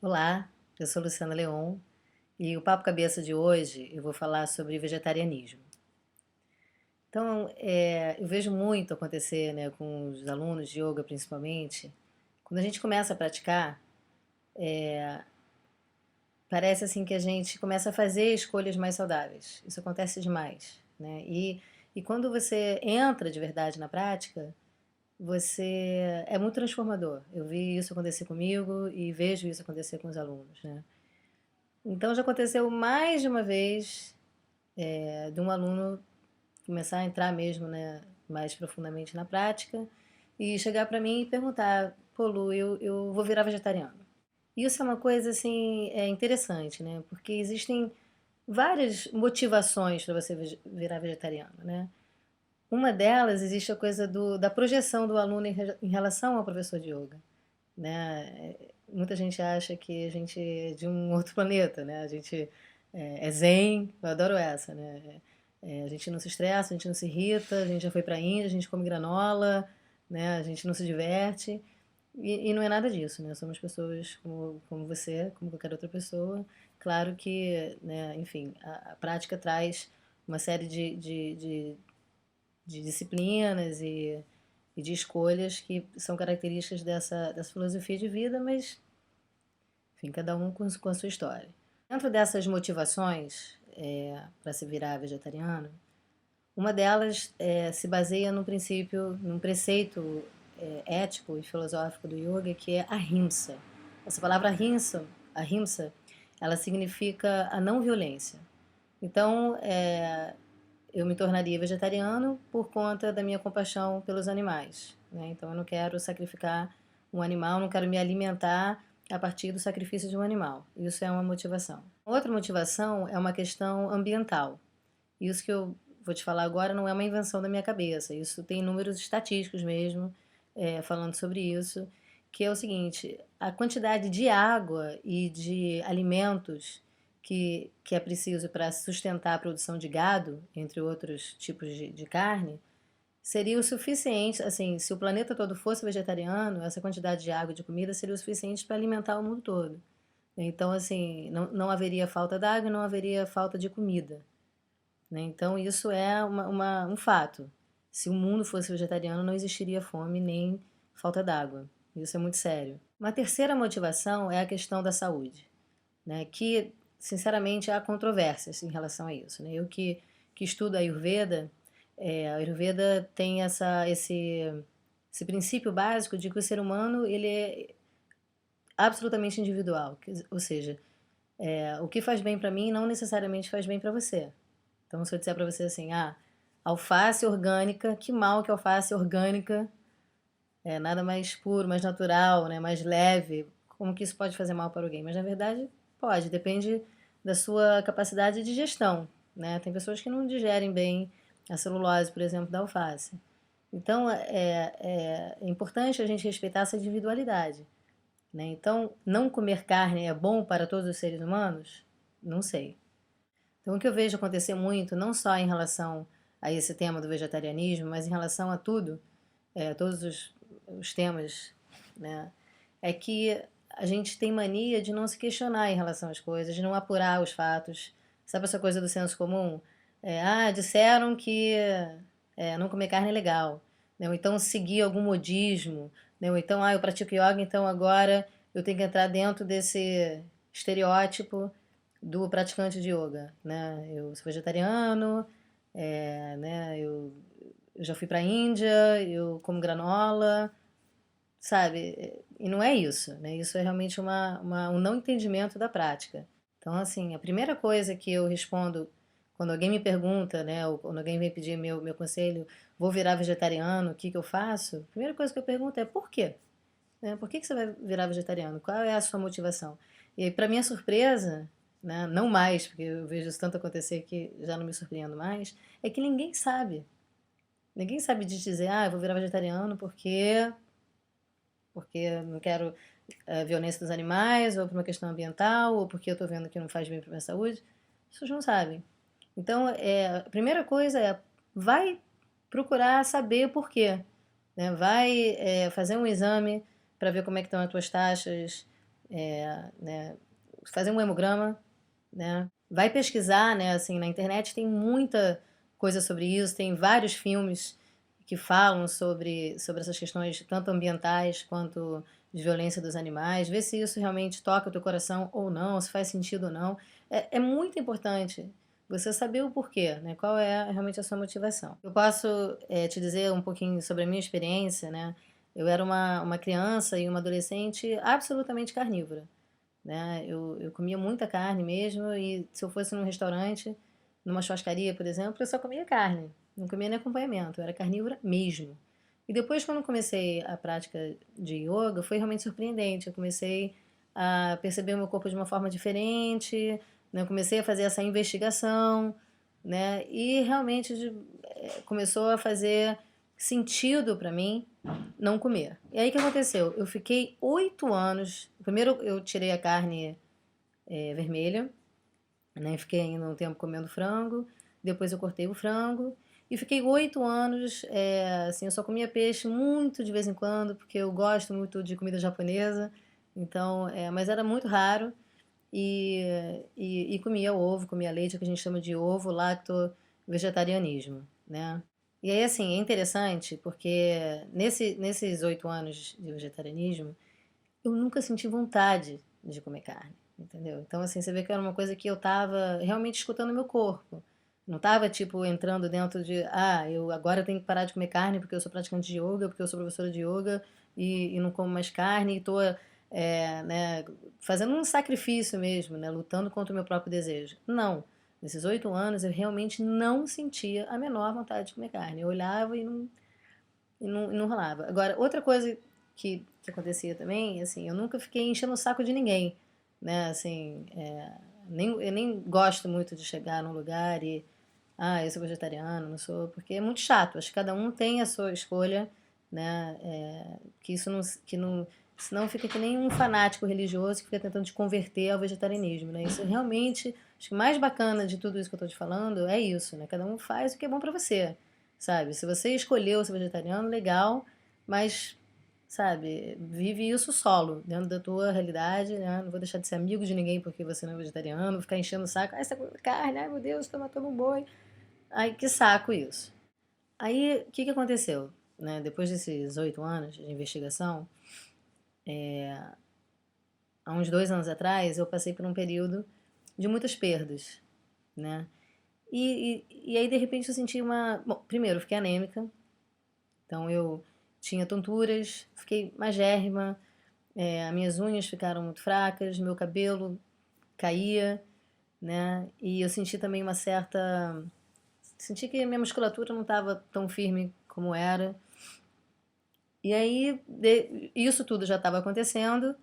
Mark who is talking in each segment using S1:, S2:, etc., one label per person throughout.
S1: Olá, eu sou Luciana Leon e o Papo Cabeça de hoje eu vou falar sobre vegetarianismo. Então, eu vejo muito acontecer, né, com os alunos de yoga principalmente, quando a gente começa a praticar, parece assim que a gente começa a fazer escolhas mais saudáveis. Isso acontece demais, né? E quando você entra de verdade na prática, você é muito transformador. Eu vi isso acontecer comigo e vejo isso acontecer com os alunos, né? Então já aconteceu mais de uma vez de um aluno começar a entrar mesmo, né, mais profundamente na prática e chegar para mim e perguntar: pô, Lu, eu vou virar vegetariano. Isso é uma coisa assim interessante, né? Porque existem várias motivações para você virar vegetariano, né? Uma delas existe a coisa da projeção do aluno em relação ao professor de yoga, né? Muita gente acha que a gente é de um outro planeta, né? A gente é zen, eu adoro essa, né? A gente não se estressa, a gente não se irrita, a gente já foi pra Índia, a gente come granola, né? A gente não se diverte. E não é nada disso, né? Somos pessoas como você, como qualquer outra pessoa. Claro que, né, enfim, a prática traz uma série de disciplinas e de escolhas que são características dessa filosofia de vida, mas, enfim, cada um com a sua história. Dentro dessas motivações para se virar vegetariano, uma delas se baseia num princípio, num preceito ético e filosófico do yoga, que é ahimsa. Essa palavra ahimsa, ela significa a não violência. Então, eu me tornaria vegetariano por conta da minha compaixão pelos animais, né? Então eu não quero sacrificar um animal, não quero me alimentar a partir do sacrifício de um animal. Isso é uma motivação. Outra motivação é uma questão ambiental. Isso que eu vou te falar agora não é uma invenção da minha cabeça. Isso tem números estatísticos mesmo falando sobre isso, que é o seguinte: a quantidade de água e de alimentos que é preciso para sustentar a produção de gado, entre outros tipos de carne, seria o suficiente, assim, se o planeta todo fosse vegetariano, essa quantidade de água e de comida seria o suficiente para alimentar o mundo todo. Então, assim, não haveria falta d'água e não haveria falta de comida, né? Então, isso é um fato. Se o mundo fosse vegetariano, não existiria fome nem falta d'água. Isso é muito sério. Uma terceira motivação é a questão da saúde, né? Que, sinceramente, há controvérsias em relação a isso, né? Eu que estudo a Ayurveda, a Ayurveda tem esse princípio básico de que o ser humano ele é absolutamente individual, ou seja, o que faz bem para mim não necessariamente faz bem para você. Então, se eu disser para você assim, alface orgânica, que mal que alface orgânica é nada mais puro, mais natural, né, mais leve, como que isso pode fazer mal para alguém? Mas na verdade pode, depende da sua capacidade de digestão, né? Tem pessoas que não digerem bem a celulose, por exemplo, da alface. Então é importante a gente respeitar essa individualidade, né? Então, não comer carne é bom para todos os seres humanos? Não sei. Então, o que eu vejo acontecer muito, não só em relação a esse tema do vegetarianismo, mas em relação a tudo, todos os temas, né, é que a gente tem mania de não se questionar em relação às coisas, de não apurar os fatos. Sabe essa coisa do senso comum? Disseram que não comer carne é legal, né? Ou então seguir algum modismo, né? Ou então, eu pratico yoga, então agora eu tenho que entrar dentro desse estereótipo do praticante de yoga, né? Eu sou vegetariano, né? Eu já fui para a Índia, eu como granola, sabe? E não é isso, né? Isso é realmente um não entendimento da prática. Então, assim, a primeira coisa que eu respondo quando alguém me pergunta, né, ou quando alguém vem pedir meu conselho, vou virar vegetariano, o que que eu faço? A primeira coisa que eu pergunto é por quê? Né? Por que que você vai virar vegetariano? Qual é a sua motivação? E para minha surpresa, né, não mais, porque eu vejo isso tanto acontecer que já não me surpreendo mais, é que ninguém sabe. Ninguém sabe de dizer, eu vou virar vegetariano porque não quero violência dos animais, ou por uma questão ambiental, ou porque eu estou vendo que não faz bem para a minha saúde. As pessoas não sabem. Então, a primeira coisa vai procurar saber o porquê, né? Vai fazer um exame para ver como é que estão as tuas taxas né, fazer um hemograma, né? Vai pesquisar, né? Assim, na internet tem muita coisa sobre isso, tem vários filmes que falam sobre essas questões, tanto ambientais quanto de violência dos animais, ver se isso realmente toca o teu coração ou não, se faz sentido ou não. É muito importante você saber o porquê, né? Qual é realmente a sua motivação. Eu posso te dizer um pouquinho sobre a minha experiência, né? Eu era uma criança e uma adolescente absolutamente carnívora, né? Eu comia muita carne mesmo e se eu fosse num restaurante, numa churrascaria, por exemplo, eu só comia carne, não comia nem acompanhamento, eu era carnívora mesmo. E depois, quando eu comecei a prática de yoga, foi realmente surpreendente. Eu comecei a perceber o meu corpo de uma forma diferente, né? Eu comecei a fazer essa investigação, né? E realmente começou a fazer sentido para mim não comer. E aí o que aconteceu? Eu fiquei 8 anos. Primeiro eu tirei a carne vermelha, né? Fiquei ainda um tempo comendo frango. Depois eu cortei o frango. E fiquei 8 anos, assim, eu só comia peixe muito de vez em quando, porque eu gosto muito de comida japonesa. Então, mas era muito raro. E comia ovo, comia leite, o que a gente chama de ovo lacto vegetarianismo, né? E aí, assim, é interessante porque nesses 8 anos de vegetarianismo, eu nunca senti vontade de comer carne, entendeu? Então, assim, você vê que era uma coisa que eu tava realmente escutando o meu corpo. Não tava, tipo, entrando dentro de, eu agora tenho que parar de comer carne porque eu sou praticante de yoga, porque eu sou professora de yoga e não como mais carne e tô, né, fazendo um sacrifício mesmo, né, lutando contra o meu próprio desejo. Não. Nesses 8 anos eu realmente não sentia a menor vontade de comer carne. Eu olhava e não rolava. Agora, outra coisa que acontecia também, assim, eu nunca fiquei enchendo o saco de ninguém, né? Assim, eu nem gosto muito de chegar num lugar e, eu sou vegetariano, não sou, porque é muito chato. Acho que cada um tem a sua escolha, né? Que isso não, que não, senão fica que nem um fanático religioso que fica tentando te converter ao vegetarianismo, né? Isso realmente, acho que o mais bacana de tudo isso que eu tô te falando é isso, né? Cada um faz o que é bom pra você, sabe? Se você escolheu ser vegetariano, legal, mas, sabe, vive isso solo, dentro da tua realidade, né? Não vou deixar de ser amigo de ninguém porque você não é vegetariano, ficar enchendo o saco, você come carne, ai meu Deus, tô matando um boi. Ai, que saco isso. Aí, o que que aconteceu? Né? Depois desses 8 anos de investigação, há uns 2 anos atrás, eu passei por um período de muitas perdas, né? E aí, de repente, eu senti uma... Bom, primeiro, eu fiquei anêmica, então eu tinha tonturas, fiquei magérrima, as minhas unhas ficaram muito fracas, meu cabelo caía, né? E eu senti também uma certa... Senti que a minha musculatura não estava tão firme como era. E aí, isso tudo já estava acontecendo,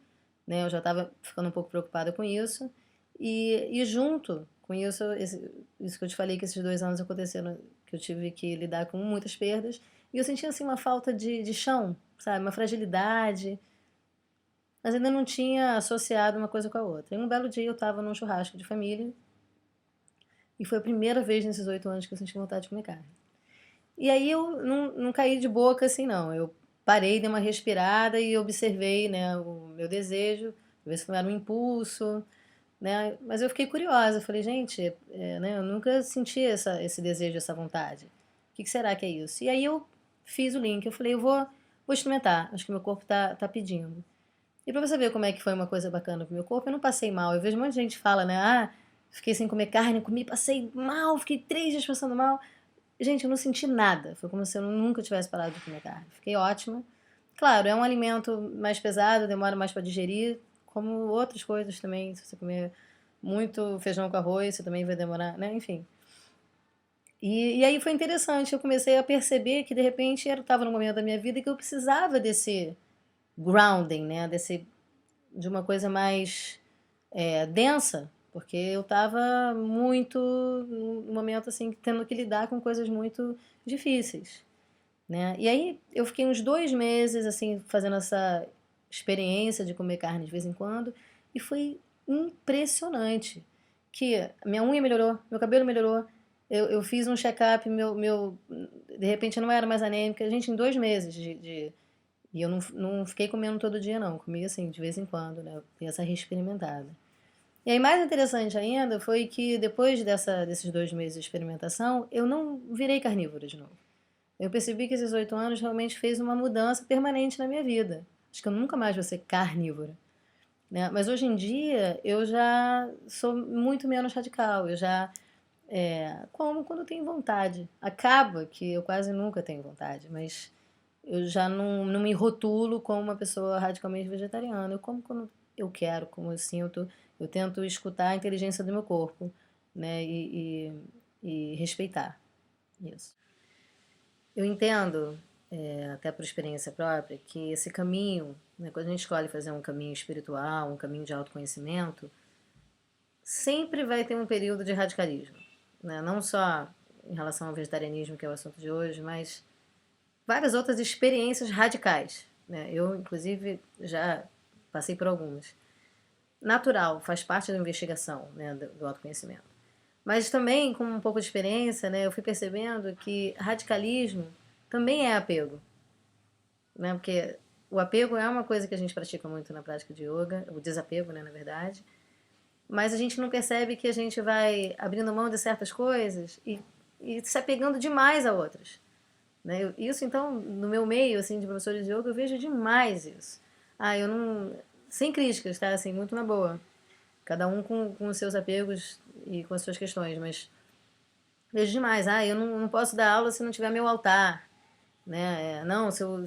S1: né? Eu já estava ficando um pouco preocupada com isso. E junto com isso, isso que eu te falei que esses 2 anos aconteceram, que eu tive que lidar com muitas perdas. E eu sentia assim uma falta de chão, sabe? Uma fragilidade. Mas ainda não tinha associado uma coisa com a outra. E um belo dia eu estava num churrasco de família. E foi a primeira vez nesses 8 anos que eu senti vontade de comer carne. E aí eu não caí de boca assim, não. Eu parei, dei uma respirada e observei, né, o meu desejo, ver se não era um impulso, né? Mas eu fiquei curiosa, falei, gente, né, eu nunca senti esse desejo, essa vontade. O que será que é isso? E aí eu fiz o link, eu falei, eu vou experimentar, acho que meu corpo tá pedindo. E pra você ver como é que foi uma coisa bacana pro meu corpo, eu não passei mal. Eu vejo um monte de gente que fala, né, fiquei sem comer carne, comi, passei mal, fiquei 3 dias passando mal. Gente, eu não senti nada. Foi como se eu nunca tivesse parado de comer carne. Fiquei ótima. Claro, é um alimento mais pesado, demora mais para digerir, como outras coisas também. Se você comer muito feijão com arroz, você também vai demorar, né? Enfim. E aí foi interessante. Eu comecei a perceber que de repente eu estava num momento da minha vida que eu precisava desse grounding, né? De uma coisa mais densa, porque eu estava muito num momento assim tendo que lidar com coisas muito difíceis, né? E aí eu fiquei uns 2 meses assim fazendo essa experiência de comer carne de vez em quando e foi impressionante que minha unha melhorou, meu cabelo melhorou. Eu fiz um check-up, de repente eu não era mais anêmica. Gente, em 2 meses E eu não fiquei comendo todo dia, não. Comia assim, de vez em quando, né? Eu dei essa reexperimentada. E aí, mais interessante ainda foi que depois desses 2 meses de experimentação, eu não virei carnívora de novo. Eu percebi que esses 8 anos realmente fez uma mudança permanente na minha vida. Acho que eu nunca mais vou ser carnívora, né? Mas hoje em dia eu já sou muito menos radical. Eu já como quando eu tenho vontade. Acaba que eu quase nunca tenho vontade, mas eu já não me rotulo como uma pessoa radicalmente vegetariana. Eu como quando eu quero, como eu sinto. Eu tento escutar a inteligência do meu corpo, né? E respeitar isso. Eu entendo, até por experiência própria, que esse caminho, né, quando a gente escolhe fazer um caminho espiritual, um caminho de autoconhecimento, sempre vai ter um período de radicalismo, né? Não só em relação ao vegetarianismo, que é o assunto de hoje, mas várias outras experiências radicais, né? Eu, inclusive, já passei por algumas. Natural, faz parte da investigação, né, do autoconhecimento. Mas também, com um pouco de experiência, né, eu fui percebendo que radicalismo também é apego, né? Porque o apego é uma coisa que a gente pratica muito na prática de yoga, o desapego, né, na verdade. Mas a gente não percebe que a gente vai abrindo mão de certas coisas e se apegando demais a outras, né? Isso, então, no meu meio, assim, de professores de yoga, eu vejo demais isso. Eu não... Sem críticas, tá? Assim, muito na boa. Cada um com os seus apegos e com as suas questões, mas vejo demais. Eu não posso dar aula se não tiver meu altar, né? Não, se eu...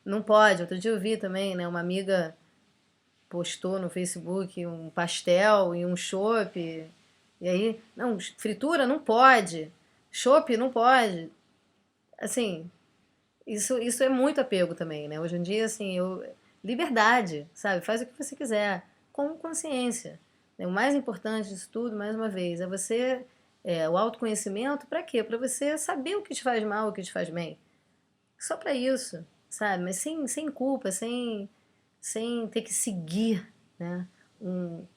S1: Não pode. Outro dia eu vi também, né? Uma amiga postou no Facebook um pastel e um chopp. E aí, não, fritura não pode. Chopp não pode. Assim, isso é muito apego também, né? Hoje em dia, assim, liberdade, sabe? Faz o que você quiser, com consciência, né? O mais importante disso tudo, mais uma vez, é você, o autoconhecimento, para quê? Para você saber o que te faz mal, o que te faz bem. Só para isso, sabe? Mas sem culpa, sem ter que seguir, né?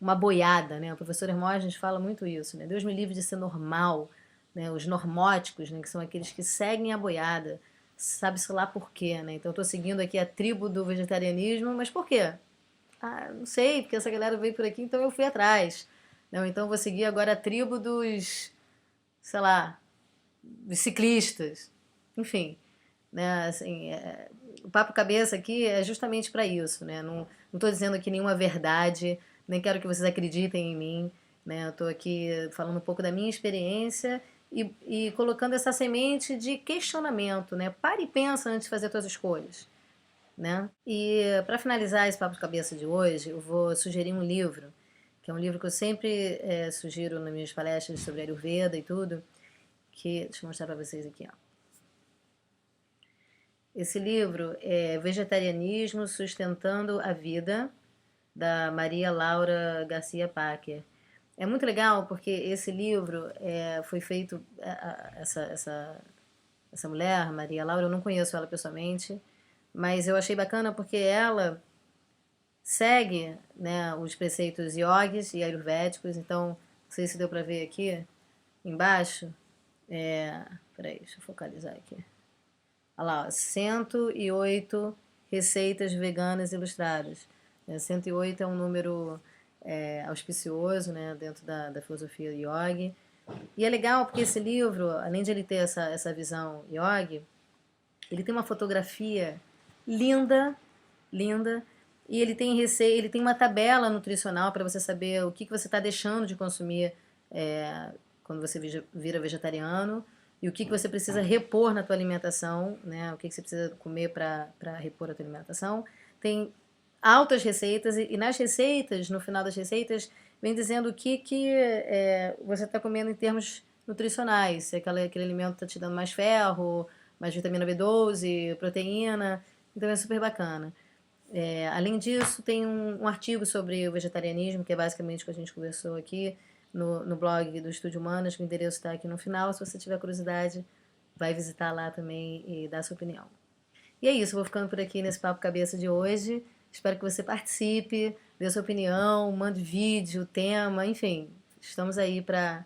S1: Uma boiada, né? O professor Hermógenes fala muito isso, né? Deus me livre de ser normal, né? Os normóticos, né? Que são aqueles que seguem a boiada, sabe-se lá por quê, né? Então eu tô seguindo aqui a tribo do vegetarianismo, mas por quê? Não sei, porque essa galera veio por aqui, então eu fui atrás. Não, então eu vou seguir agora a tribo dos, sei lá, dos ciclistas. Enfim, né? Assim, o papo cabeça aqui é justamente para isso, né? Não estou dizendo aqui nenhuma verdade, nem quero que vocês acreditem em mim, né? Eu estou aqui falando um pouco da minha experiência e colocando essa semente de questionamento, né? Pare e pensa antes de fazer suas escolhas, né? E para finalizar esse papo de cabeça de hoje, eu vou sugerir um livro, que é um livro que eu sempre sugiro nas minhas palestras sobre Ayurveda e tudo, que deixa eu mostrar para vocês aqui, ó. Esse livro é Vegetarianismo Sustentando a Vida, da Maria Laura Garcia Packer. É muito legal porque esse livro foi feito, essa mulher, Maria Laura, eu não conheço ela pessoalmente, mas eu achei bacana porque ela segue, né, os preceitos yogis e ayurvédicos, então, não sei se deu para ver aqui embaixo. Peraí, deixa eu focalizar aqui. Olha lá, ó, 108 receitas veganas ilustradas. 108 é um número auspicioso, né, dentro da filosofia yogi. E é legal porque esse livro, além de ele ter essa visão yogi, ele tem uma fotografia linda, linda, e ele tem uma tabela nutricional para você saber o que você está deixando de consumir quando você vira vegetariano e o que você precisa repor na tua alimentação, né? O que você precisa comer para repor a tua alimentação. Tem altas receitas e nas receitas, no final das receitas, vem dizendo o que você está comendo em termos nutricionais. Se aquele alimento está te dando mais ferro, mais vitamina B12, proteína. Então é super bacana. Além disso, tem um artigo sobre o vegetarianismo, que é basicamente o que a gente conversou aqui no blog do Estúdio Humanas, que o endereço está aqui no final. Se você tiver curiosidade, vai visitar lá também e dar sua opinião. E é isso, vou ficando por aqui nesse Papo Cabeça de hoje. Espero que você participe, dê sua opinião, mande vídeo, tema, enfim. Estamos aí para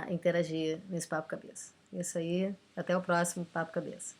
S1: interagir nesse Papo Cabeça. É isso aí, até o próximo Papo Cabeça.